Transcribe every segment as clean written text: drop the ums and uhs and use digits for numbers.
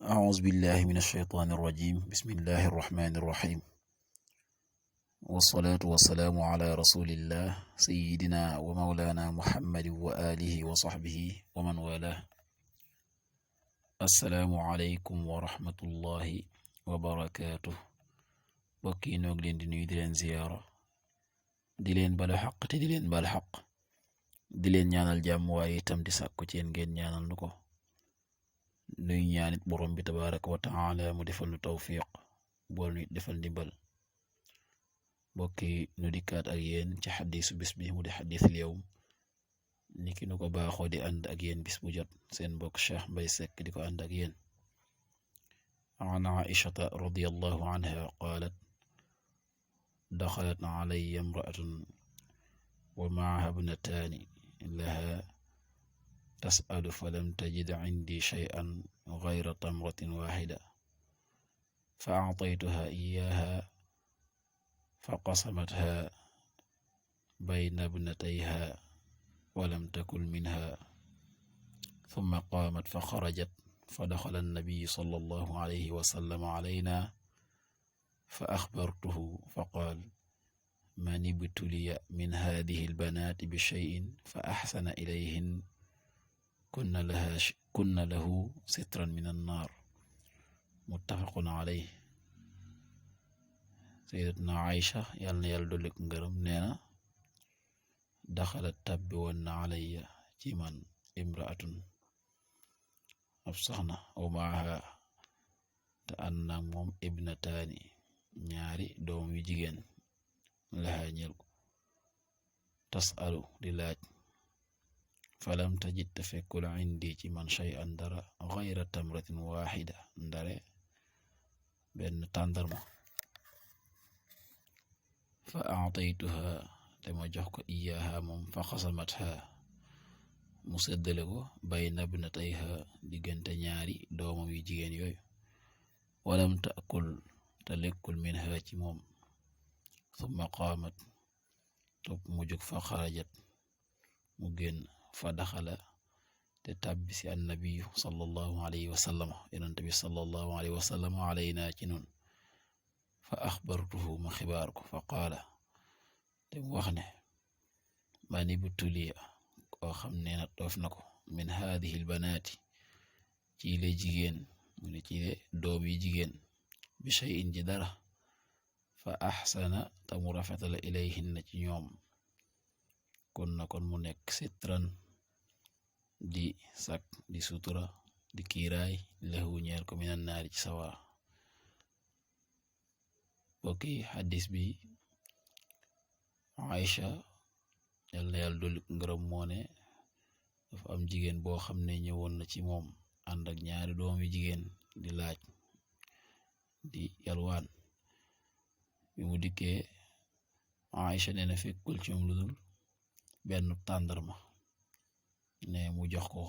أعوذ بالله من الشيطان الرجيم بسم الله الرحمن الرحيم والصلاة والسلام على رسول الله سيدنا ومولانا محمد وآله وصحبه ومن والاه السلام عليكم ورحمة الله وبركاته bokki noog leen di nuyu di leen ziyaara di leen balu xaq te di leen bal xaq di leen ñaanal jàmm waaye itam di sàkku ci yéen ngeen ñaanal nu ko nuy ñaanit borom bi tabaraka wa taala mu defal nu tawfiq bool nu defal ndimbal bokki nu dikkaat ak yéen ci xadiisu bis bi mu di xadiisul yawm niki nu ko baaxoo di ànd ak yéen bis bu jot seen mbokk Cheikh Mbaye Seck di ko ànd ak yéen an Aishata radiyallahu anha qaalat daxalat alayya imra'atun wa ma'aha ibnataani laha tas'alu falam tajid indi shay'an ghayra tamratin waahida fa a'taytuha iyyaha fa qasamatha bayna ibnatayha wa lam takul minha thumma qaamat fa kharajat fa daxala an-nabiyyu sallallahu alayhi wa sallam alayna fa axbartuhu fa qaal man ibtuliya min haadihi al-banaati bi shay'in fa axsana ilayhin kunna lahu sitran min an-naar muttafaqun alayhi. sayyidatuna Aïcha yàlla na yàlla dolli ko ngërëm nee na daxalat tabbi woon na alayya ci man imraatun ab soxna aw maaha te ànd naag moom ibnataani ñaari doom yu jigéen laha ñel ko tasalu di laaj falam tajid te fekkul indi ci man shay'an dara ghayra tamratin waahida ndare benn tàndarma fa a'taytuha te ma jox ko iyaaha moom fa xasamatha mu seddale ko bayna ibnatayha diggante ñaari doomam yu jigéen yooyu walam taakul te lekkul minha ci moom summa qaamat topp mu jóg fa xarajat mu génn fa daxala te tàbbi si annabiyu sallallahu alayhi wa sallam yonent bi sallallahu alayhi wa sallam alayna ci nun fa axbartuhu ma xibaar ko fa qaala te mu wax ne man ibtuliya koo xam ne na doof na ko min haadihi albanaati ci le jigéen mu ne ci le doom yi jigéen bi shay'in ji dara fa axsana te mu rafetala ilayhinna ci ñoom kon na kon mu nekk sitran di sak di sutura di kiiraay lahu ñeel ko minan naari ci sawara. bokki xadis bi Aïcha yal na yàlla dolli ngërëm moo ne dafa am jigéen boo xam ne ñëwoon na ci moom ànd ak ñaari doom yu jigéen di laaj di yalwaan bi mu dikkee Aïcha nee na fekkul ci moom lu dul benn tàndarma ne mu jox ko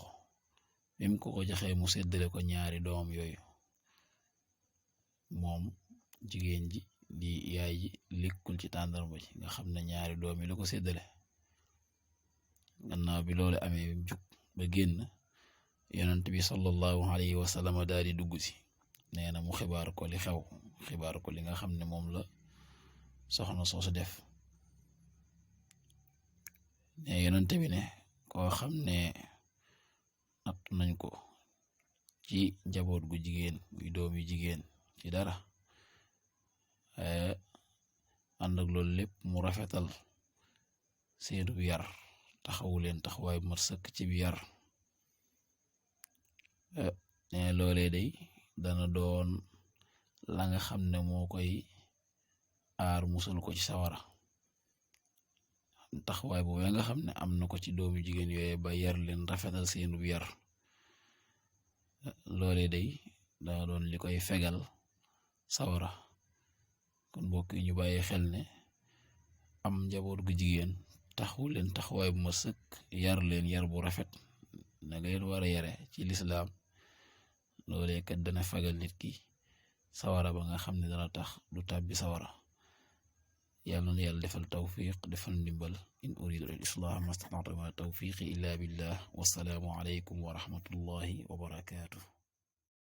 bi mu ko joxee mu séddale ko ñaari doom yooyu moom jigéen ji di yaay ji likkul ci tàndarma ji nga xam ne ñaari doom yi la ko séddale. gannaaw bi loolu amee bi mu jug ba génn yonent bi sallallahu alayhi wa sallam daal di dugg si nee na mu xibaar ko li xew xibaar ko li nga xam ne moom la soxna soosu def ne yonent bi ne koo xam ne natt nañ ko ci njaboot gu jigéen muy doom yu jigéen ci dara ànd ak loolu lépp mu rafetal seenu bi yar taxawu leen taxawaay bu mat sëkk ci bi yar ne loolee day dana doon la nga xam ne moo koy aar musal ko ci sawara taxawaay boobu nga xam ne am na ko ci doomu jigéen yooyu ba yar leen rafetal seenu bi yar loolee day dana doon li koy fegal sawara. kon mbokk yi ñu bàyyi xel ne am njaboot gu jigéen taxawu leen taxawaay bu ma sëkk yar leen yar bu rafet na nga leen war a yare ci lislaam loolee kat dana fegal nit ki sawara ba nga xam ne dana tax du tàbbi sawara. yàlla na yàlla defal tawfiq defal ndimbal in uridu al islah ma stata'tu ma tawfiqi illa billah wassalaamu alaykum wa rahmatullahi wa barakatuh.